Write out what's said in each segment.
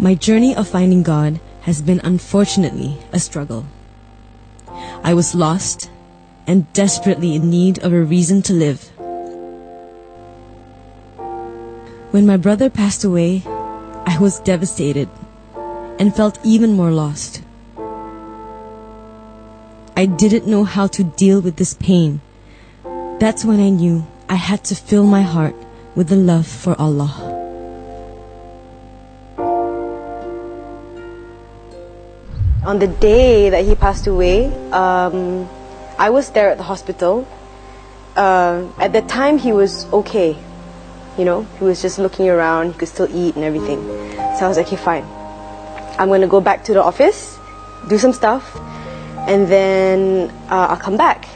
My journey of finding God has been unfortunately a struggle. I was lost and desperately in need of a reason to live. When my brother passed away, I was devastated and felt even more lost. I didn't know how to deal with this pain. That's when I knew I had to fill my heart with the love for Allah. On the day that he passed away, I was there at the hospital. At that time, he was okay. You know, he was just looking around, he could still eat and everything. So I was like, okay, fine. I'm going to go back to the office, do some stuff, and then I'll come back.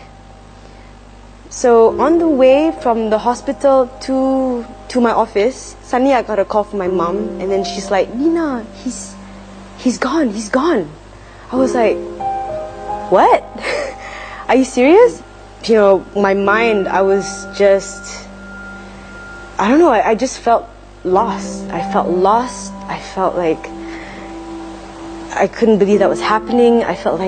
So on the way from the hospital to my office, suddenly I got a call from my mom, and then she's like, Nina, he's gone. I was like, what? Are you serious? You know, my mind, I was just, I don't know, I just felt lost. I felt lost. I felt like I couldn't believe that was happening. I felt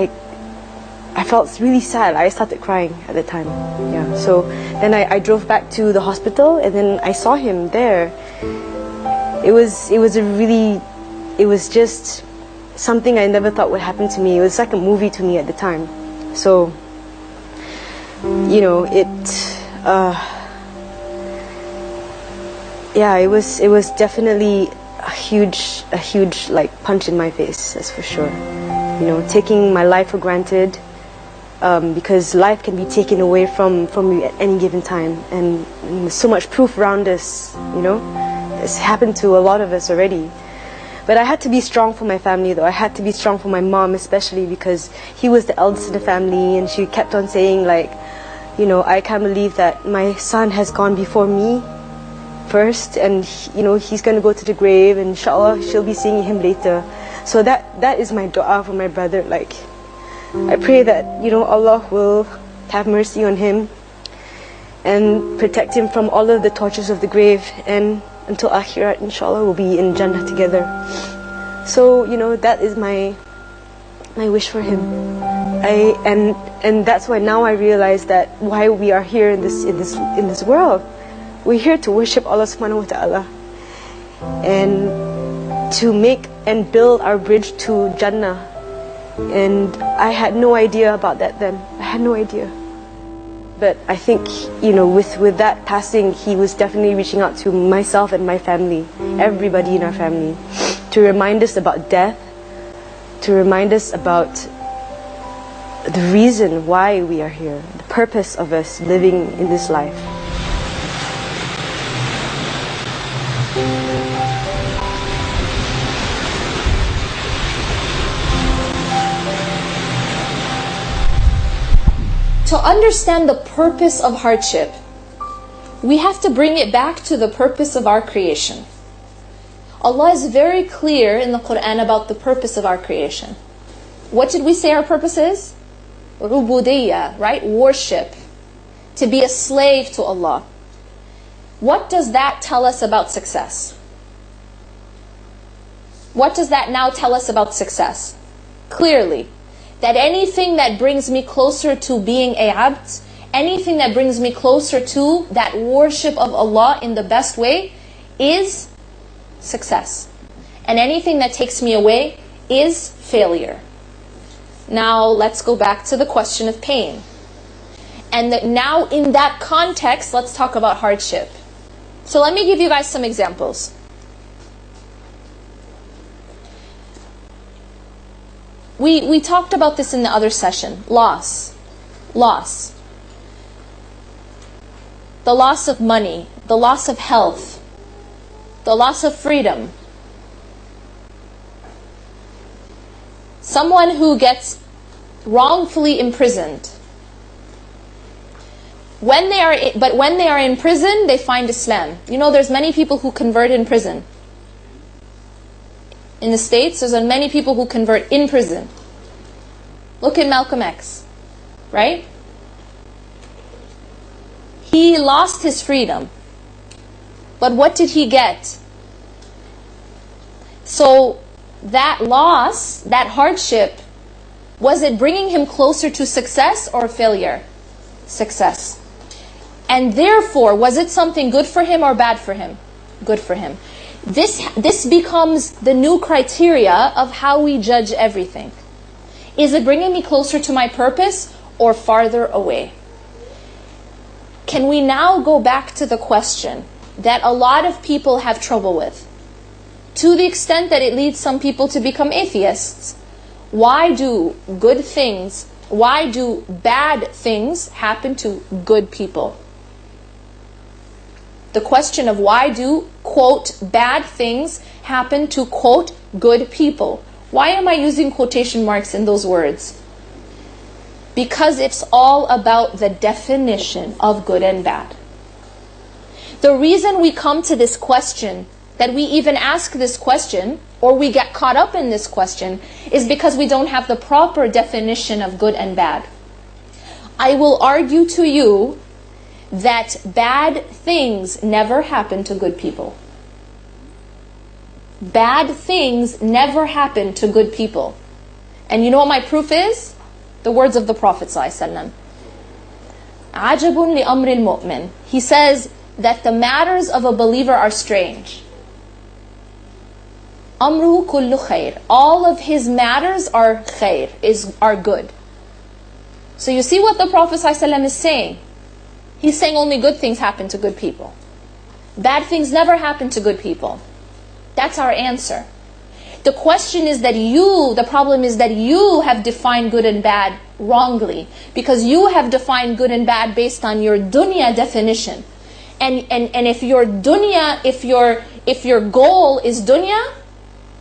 really sad. I started crying at the time. Yeah. So then I drove back to the hospital, and then I saw him there. It was just something I never thought would happen to me. It was like a movie to me at the time. So, you know, it was definitely a huge like punch in my face, that's for sure. You know, taking my life for granted, because life can be taken away from you at any given time, and there's so much proof around us. You know, it's happened to a lot of us already. But I had to be strong for my family, though. I had to be strong for my mom, especially because he was the eldest in the family, and she kept on saying, like, you know, I can't believe that my son has gone before me first, and you know, he's going to go to the grave, and inshallah she'll be seeing him later. So that is my dua for my brother. Like, I pray that, you know, Allah will have mercy on him and protect him from all of the tortures of the grave, and until Akhirat, inshallah, we'll be in Jannah together. So, you know, that is my wish for him. And that's why now I realize that why we are here in this world. We're here to worship Allah subhanahu wa ta'ala, and to make and build our bridge to Jannah. And I had no idea about that then. I had no idea. But I think, you know, with that passing, he was definitely reaching out to myself and my family, everybody in our family, to remind us about death, to remind us about the reason why we are here, the purpose of us living in this life. To understand the purpose of hardship, we have to bring it back to the purpose of our creation. Allah is very clear in the Quran about the purpose of our creation. What did we say our purpose is? Ubudiyya, right? Worship. To be a slave to Allah. What does that tell us about success? What does that now tell us about success? Clearly, that anything that brings me closer to being a abd, anything that brings me closer to that worship of Allah in the best way is success. And anything that takes me away is failure. Now let's go back to the question of pain. And now in that context, let's talk about hardship. So let me give you guys some examples. We talked about this in the other session. Loss. The loss of money, the loss of health, the loss of freedom. Someone who gets wrongfully imprisoned. When they are in prison, they find Islam. You know, there's many people who convert in prison. In the States, there's many people who convert in prison. Look at Malcolm X, right? He lost his freedom. But what did he get? So that loss, that hardship, was it bringing him closer to success or failure? Success. And therefore, was it something good for him or bad for him? Good for him. This becomes the new criteria of how we judge everything. Is it bringing me closer to my purpose or farther away? Can we now go back to the question that a lot of people have trouble with, to the extent that it leads some people to become atheists? Why do bad things happen to good people? The question of why do, quote, bad things happen to, quote, good people? Why am I using quotation marks in those words? Because it's all about the definition of good and bad. The reason we come to this question, that we even ask this question, or we get caught up in this question, is because we don't have the proper definition of good and bad. I will argue to you that bad things never happen to good people. Bad things never happen to good people. And you know what my proof is? The words of the Prophet ﷺ. عَجَبٌ لِأَمْرِ الْمُؤْمِنِ. He says that the matters of a believer are strange. أَمْرُهُ كُلُّ خَيْرٍ. All of his matters are khair, are good. So you see what the Prophet ﷺ is saying? He's saying only good things happen to good people. Bad things never happen to good people. That's our answer. The question is that the problem is that you have defined good and bad wrongly, because you have defined good and bad based on your dunya definition. And if your dunya, if your goal is dunya,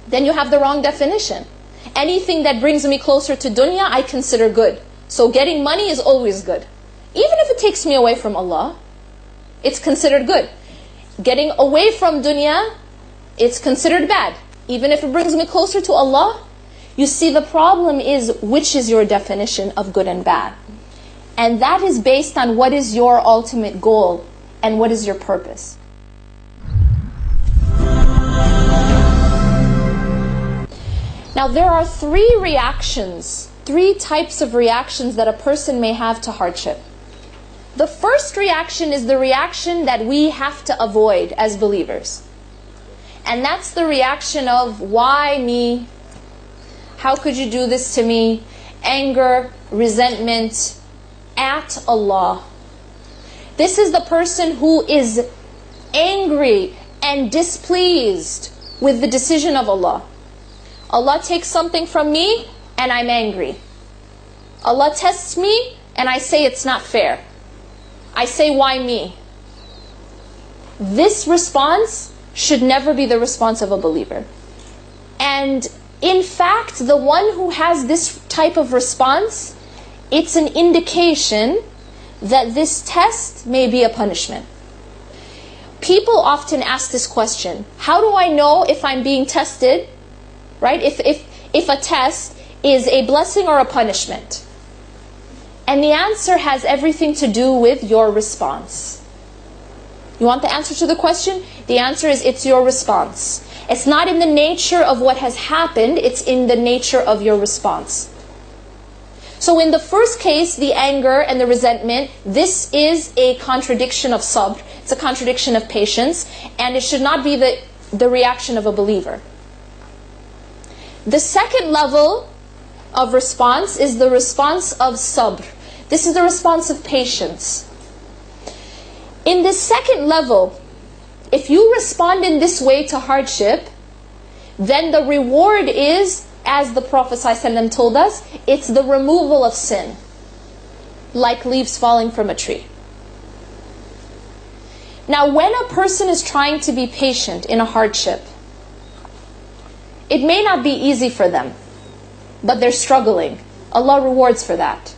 then you have the wrong definition. Anything that brings me closer to dunya, I consider good. So getting money is always good. Even if it takes me away from Allah, it's considered good. Getting away from dunya, it's considered bad. Even if it brings me closer to Allah. You see, the problem is, which is your definition of good and bad? And that is based on what is your ultimate goal and what is your purpose. Now, there are three types of reactions that a person may have to hardship. The first reaction is the reaction that we have to avoid as believers. And that's the reaction of, why me? How could you do this to me? Anger, resentment at Allah. This is the person who is angry and displeased with the decision of Allah. Allah takes something from me and I'm angry. Allah tests me and I say it's not fair. I say, why me? This response should never be the response of a believer. And in fact, the one who has this type of response, it's an indication that this test may be a punishment. People often ask this question: how do I know if I'm being tested? Right? If a test is a blessing or a punishment? And the answer has everything to do with your response. You want the answer to the question? The answer is, it's your response. It's not in the nature of what has happened, it's in the nature of your response. So in the first case, the anger and the resentment, this is a contradiction of sabr. It's a contradiction of patience, and it should not be the reaction of a believer. The second level of response is the response of sabr. This is the response of patience. In this second level, if you respond in this way to hardship, then the reward is, as the Prophet ﷺ told us, it's the removal of sin, like leaves falling from a tree. Now, when a person is trying to be patient in a hardship, it may not be easy for them, but they're struggling. Allah rewards for that.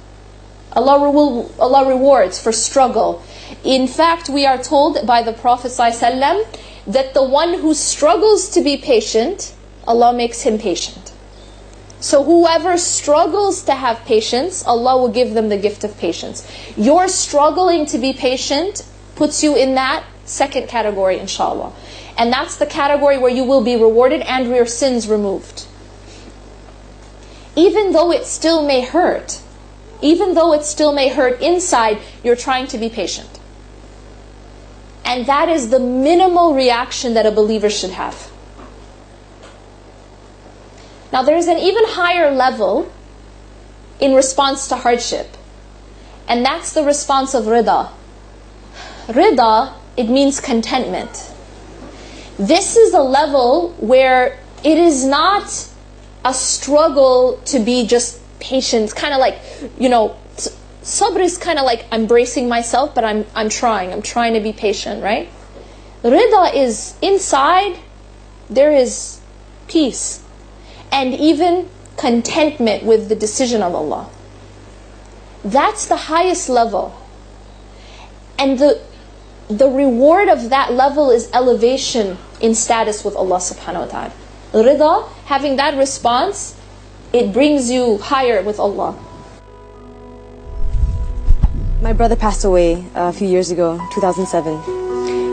Allah rewards for struggle. In fact, we are told by the Prophet ﷺ that the one who struggles to be patient, Allah makes him patient. So whoever struggles to have patience, Allah will give them the gift of patience. Your struggling to be patient puts you in that second category, inshallah. And that's the category where you will be rewarded and your sins removed. even though it still may hurt, even though it still may hurt inside, you're trying to be patient. And that is the minimal reaction that a believer should have. Now there's an even higher level in response to hardship. And that's the response of rida. Rida, it means contentment. This is a level where it is not a struggle to be just patient, kind of like, you know, sabr is kind of like I'm bracing myself, but I'm trying to be patient, right? Rida is inside, there is peace and even contentment with the decision of Allah. That's the highest level. And the reward of that level is elevation in status with Allah subhanahu wa ta'ala. Rida, having that response, it brings you higher with Allah. My brother passed away a few years ago, 2007.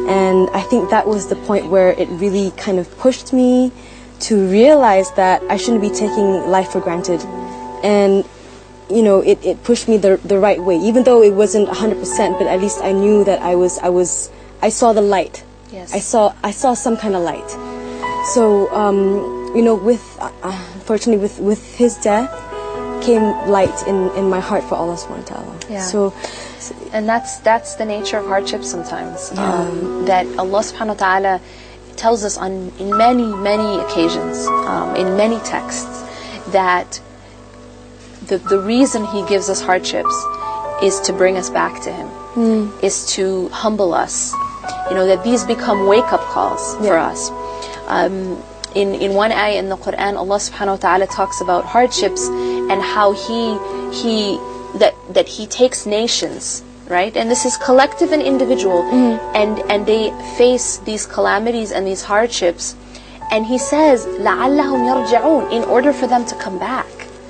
And I think that was the point where it really kind of pushed me to realize that I shouldn't be taking life for granted. And, you know, it pushed me the right way. Even though it wasn't 100%, but at least I knew that I saw the light. Yes. I saw some kind of light. So, you know, unfortunately with his death came light in my heart for Allah subhanahu wa ta'ala. Yeah. So, and that's the nature of hardship sometimes. That Allah subhanahu wa ta'ala tells us in many occasions, in many texts, that the reason He gives us hardships is to bring us back to Him, is to humble us. You know, that these become wake-up calls for us. In one ayah in the Quran, Allah subhanahu wa ta'ala talks about hardships and how He takes nations, right? And this is collective and individual, and they face these calamities and these hardships, and He says, لَعَلَّهُمْ يَرْجِعُونَ, in order for them to come back.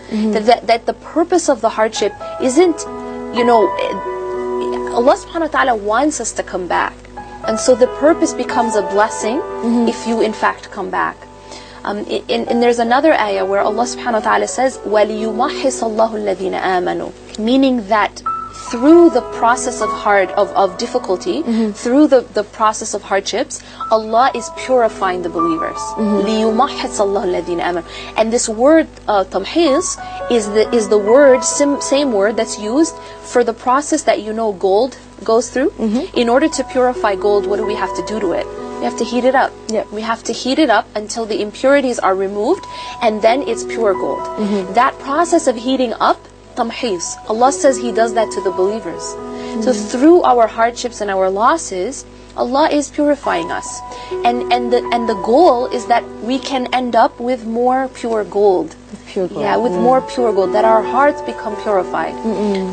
That the purpose of the hardship isn't, you know, Allah subhanahu wa ta'ala wants us to come back. And so the purpose becomes a blessing if you in fact come back. And there's another ayah where Allah subhanahu wa ta'ala says, وَلِيُمَحِّصَ اللَّهُ الَّذِينَ آمَنُوا, meaning that through the process of difficulty, through the process of hardships, Allah is purifying the believers. لِيُمَحِّصَ اللَّهُ الَّذِينَ آمَنُوا. And this word tamhiz is the word, same word that's used for the process that, you know, gold goes through. In order to purify gold, what do we have to do to it? We have to heat it up. We have to heat it up until the impurities are removed, and then it's pure gold. That process of heating up, tamhiz, Allah says He does that to the believers. So through our hardships and our losses, Allah is purifying us, and the goal is that we can end up with more pure gold. Pure gold. Yeah, with more pure gold, that our hearts become purified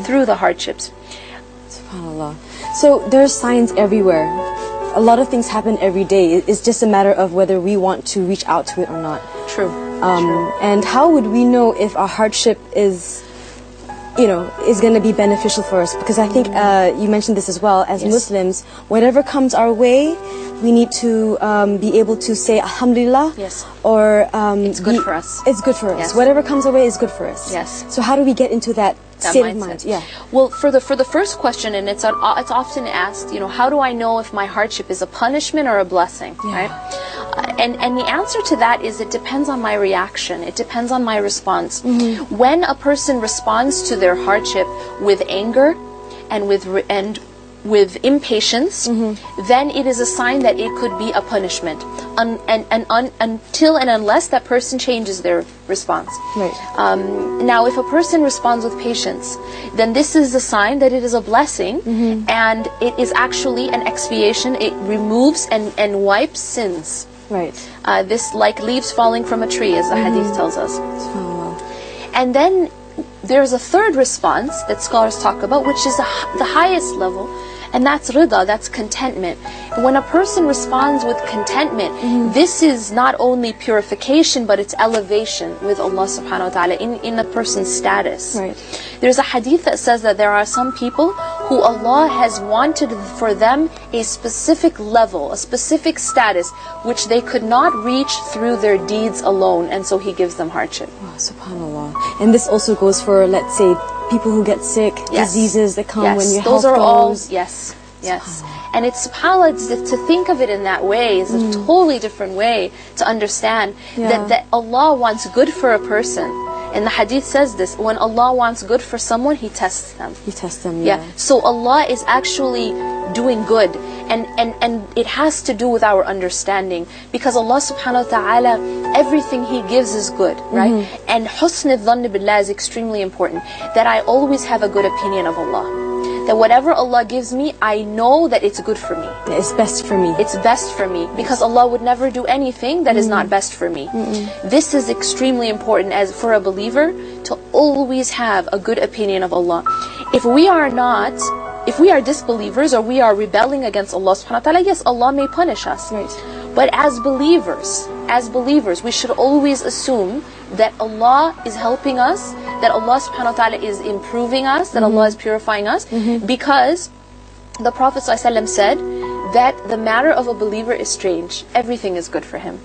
through the hardships. SubhanAllah. So there's signs everywhere. A lot of things happen every day. It's just a matter of whether we want to reach out to it or not. True. And how would we know if our hardship is, you know, is going to be beneficial for us? Because I think you mentioned this as well. As Muslims, whatever comes our way, we need to be able to say Alhamdulillah. Yes. Or it's good for us. It's good for us. Yes. Whatever comes our way is good for us. Yes. So how do we get into that state of mind? Yeah. Well, for the first question, and it's often asked, you know, how do I know if my hardship is a punishment or a blessing, right? And the answer to that is it depends on my reaction. It depends on my response. When a person responds to their hardship with anger and with impatience, then it is a sign that it could be a punishment, until and unless that person changes their response. Now, if a person responds with patience, then this is a sign that it is a blessing, and it is actually an expiation. It removes and wipes sins. This like leaves falling from a tree, as the hadith tells us. And then there's a third response that scholars talk about, which is the highest level, and that's rida, that's contentment. When a person responds with contentment, this is not only purification, but it's elevation with Allah subhanahu wa ta'ala in a person's status. There's a hadith that says that there are some people who Allah has wanted for them a specific level, a specific status, which they could not reach through their deeds alone, and so He gives them hardship. Oh, subhanallah. And this also goes for, let's say, people who get sick, diseases that come when your health goes. Yes. And it's subhanAllah, to think of it in that way is a totally different way to understand that Allah wants good for a person. And the hadith says this, when Allah wants good for someone, He tests them. He tests them, So Allah is actually doing good. And it has to do with our understanding. Because Allah subhanahu wa ta'ala, everything He gives is good, right? And husn al-dhann billah is extremely important. That I always have a good opinion of Allah. That whatever Allah gives me, I know that it's good for me. It's best for me. It's best for me. Because Allah would never do anything that is not best for me. This is extremely important as for a believer to always have a good opinion of Allah. If we are disbelievers or we are rebelling against Allah subhanahu wa ta'ala, yes, Allah may punish us. Right. But as believers, we should always assume that Allah is helping us, that Allah subhanahu wa ta'ala is improving us, that Allah is purifying us, because the Prophet ﷺ said that the matter of a believer is strange. Everything is good for him.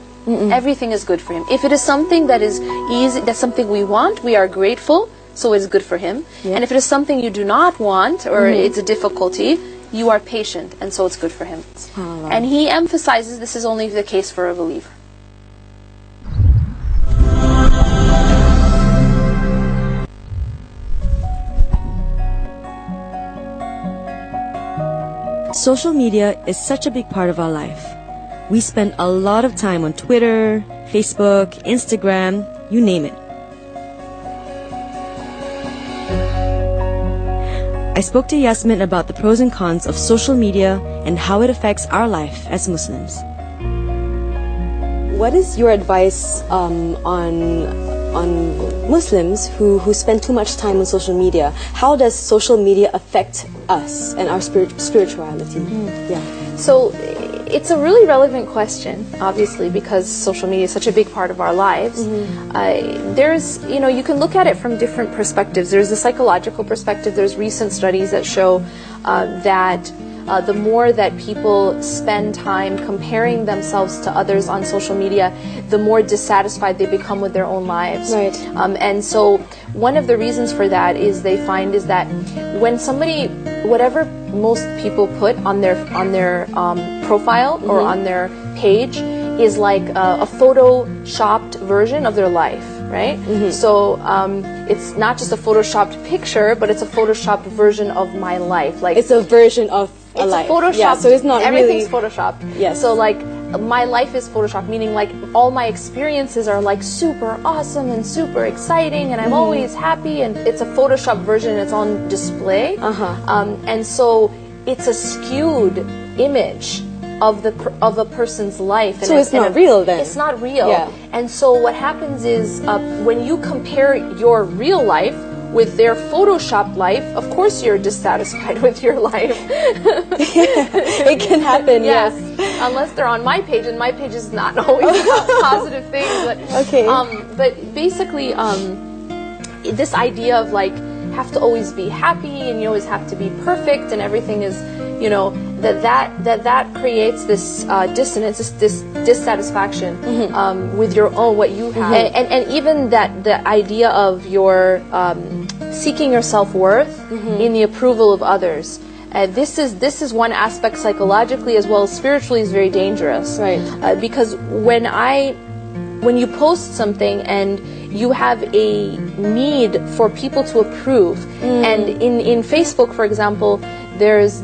Everything is good for him. If it is something that is easy, that's something we want, we are grateful, so it is good for him. And if it is something you do not want, or it's a difficulty, you are patient, and so it's good for him. And he emphasizes this is only the case for a believer. Social media is such a big part of our life. We spend a lot of time on Twitter, Facebook, Instagram, you name it. I spoke to Yasmin about the pros and cons of social media and how it affects our life as Muslims. What is your advice on Muslims who spend too much time on social media? How does social media affect us and our spirituality? So it's a really relevant question, obviously, because social media is such a big part of our lives. There's, you can look at it from different perspectives. There's the psychological perspective. There's recent studies that show that the more that people spend time comparing themselves to others on social media, the more dissatisfied they become with their own lives. Right. And so one of the reasons for that is they find is that when somebody, whatever most people put on their profile or on their page is like a photoshopped version of their life, right? So it's not just a photoshopped picture, but it's a photoshopped version of my life. Like it's a version of a life. It's a photoshopped. Yeah, so it's not everything's really photoshopped. Yes. So like my life is photoshopped, meaning like all my experiences are like super awesome and super exciting, and I'm always happy. And it's a photoshopped version. It's on display. And so it's a skewed image of a person's life. So it's not real then? It's not real. Yeah. And so what happens is when you compare your real life with their photoshopped life, of course you're dissatisfied with your life. It can happen, yes. Unless they're on my page, and my page is not always about positive things. But, but basically, this idea of like, have to always be happy, and you always have to be perfect, and everything is, that creates this dissonance, this dissatisfaction with your own, what you have, and even that the idea of your seeking your self-worth in the approval of others. This is one aspect psychologically as well as spiritually is very dangerous, right? Because when you post something and you have a need for people to approve, and in Facebook, for example, there's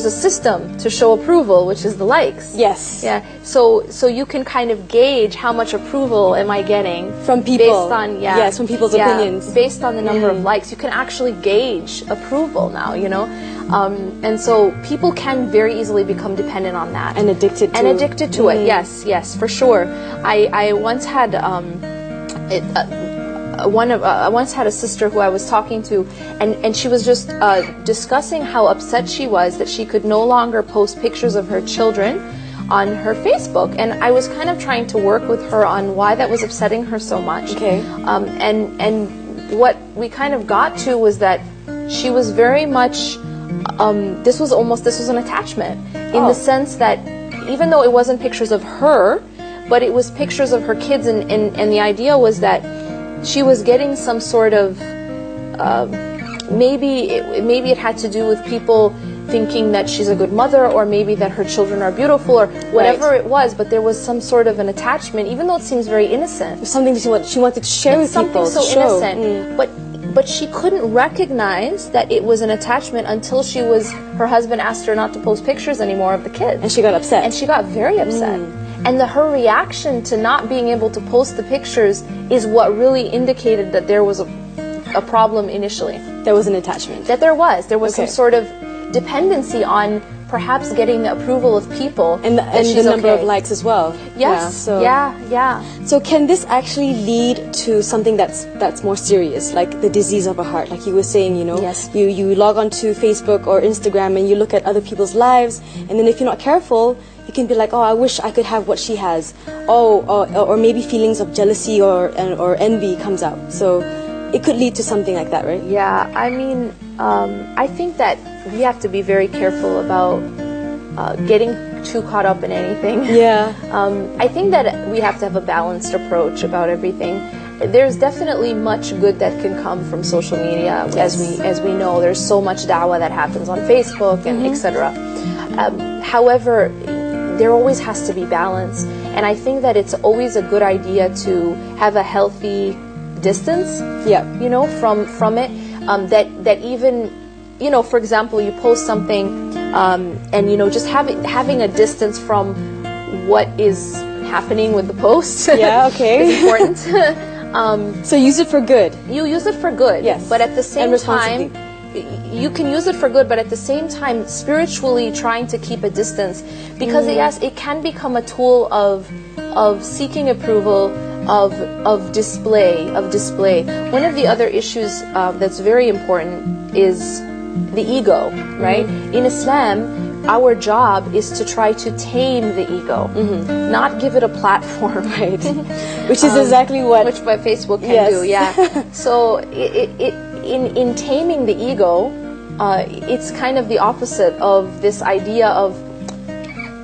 a system to show approval, which is the likes. Yes. Yeah. So you can kind of gauge how much approval am I getting from people. Based on yes, from people's opinions. Based on the number of likes, you can actually gauge approval now. And so people can very easily become dependent on that and addicted to it. Yes, for sure. I once had I once had a sister who I was talking to, and she was just discussing how upset she was that she could no longer post pictures of her children on her Facebook, and I was kind of trying to work with her on why that was upsetting her so much. Okay. And what we kind of got to was that she was very much, this was an attachment in the sense that even though it wasn't pictures of her, but it was pictures of her kids, and the idea was that she was getting some sort of, maybe it had to do with people thinking that she's a good mother, or maybe that her children are beautiful, or whatever it was, but there was some sort of an attachment, even though it seems very innocent. Something she wanted to share with people. Something so innocent. But she couldn't recognize that it was an attachment until her husband asked her not to post pictures anymore of the kids. And she got upset. And she got very upset. And her reaction to not being able to post the pictures is what really indicated that there was a problem initially. There was an attachment. That there was some sort of dependency on perhaps getting the approval of people. And the number of likes as well. Yes. Yeah. So can this actually lead to something that's more serious, like the disease of a heart? Like you were saying, you know, you log onto Facebook or Instagram and you look at other people's lives, and then if you're not careful, you can be like, oh, I wish I could have what she has. Or maybe feelings of jealousy or envy comes out. So it could lead to something like that, right? Yeah, I mean, I think that we have to be very careful about getting too caught up in anything. Yeah. I think that we have to have a balanced approach about everything. There's definitely much good that can come from social media. As we know, there's so much da'wah that happens on Facebook and etc. However, there always has to be balance, and I think that it's always a good idea to have a healthy distance, you know, from it, that even, you know, for example, you post something, and, you know, just having a distance from what is happening with the post is important. So use it for good. You use it for good, yes, but at the same time, you can use it for good, but at the same time, spiritually trying to keep a distance, because yes, it can become a tool of seeking approval, of display. One of the other issues that's very important is the ego, right? In Islam, our job is to try to tame the ego, not give it a platform, right? Which is exactly what Facebook can do. Yeah. So in taming the ego, it's kind of the opposite of this idea of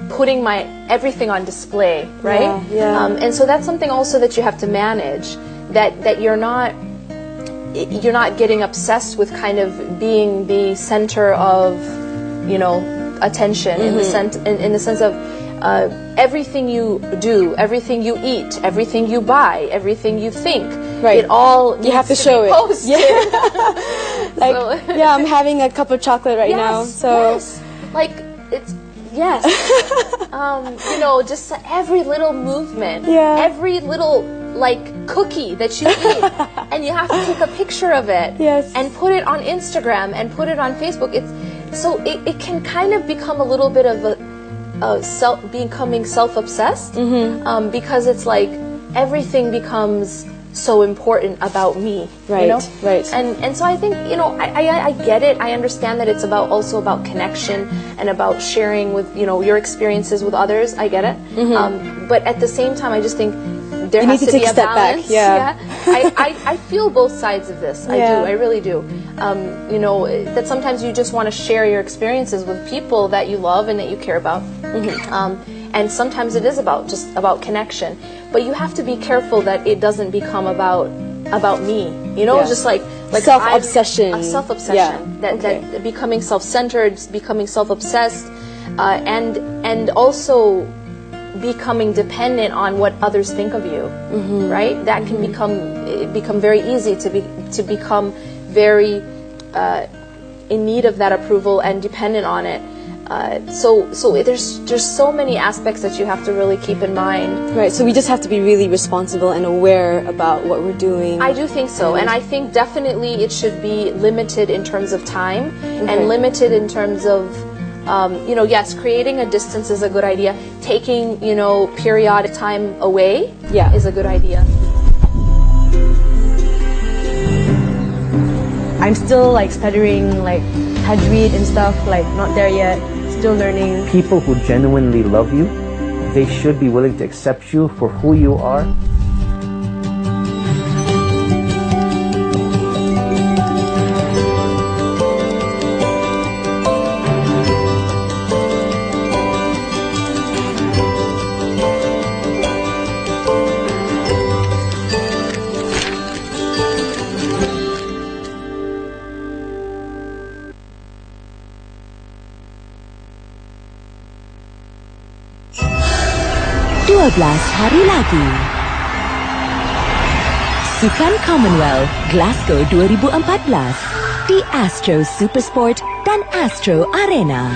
putting everything on display, right? Yeah. And so that's something also that you have to manage, that you're not getting obsessed with kind of being the center of, you know, attention, in the sense of everything you do, everything you eat, everything you buy, everything you think, it all you have to show it. Like, so, I'm having a cup of chocolate right now, so like it's you know, just every little movement, every little like cookie that you eat, and you have to take a picture of it, and put it on Instagram and put it on Facebook. It can kind of become a little bit of becoming self-obsessed, because it's like everything becomes so important about me, right? You know? Right. And so I think, you know, I get it. I understand that it's also about connection and about sharing with, you know, your experiences with others. I get it. But at the same time, I just think there has to be a balance. I feel both sides of this. I do. I really do. You know, that sometimes you just want to share your experiences with people that you love and that you care about. And sometimes it is about connection. But you have to be careful that it doesn't become about me. You know, just like self-obsession. Self-obsession. That becoming self-centered, becoming self-obsessed, and also becoming dependent on what others think of you, right? That can become very easy to become very in need of that approval and dependent on it. So there's so many aspects that you have to really keep in mind. Right. So we just have to be really responsible and aware about what we're doing. I do think so, and I think definitely it should be limited in terms of time, and limited in terms of. You know, yes, creating a distance is a good idea. Taking, you know, periodic time away is a good idea. I'm still like stuttering, like tajweed and stuff, like not there yet, still learning. People who genuinely love you, they should be willing to accept you for who you are. hari lagi. Sukan Commonwealth Glasgow 2014 di Astro Supersport dan Astro Arena.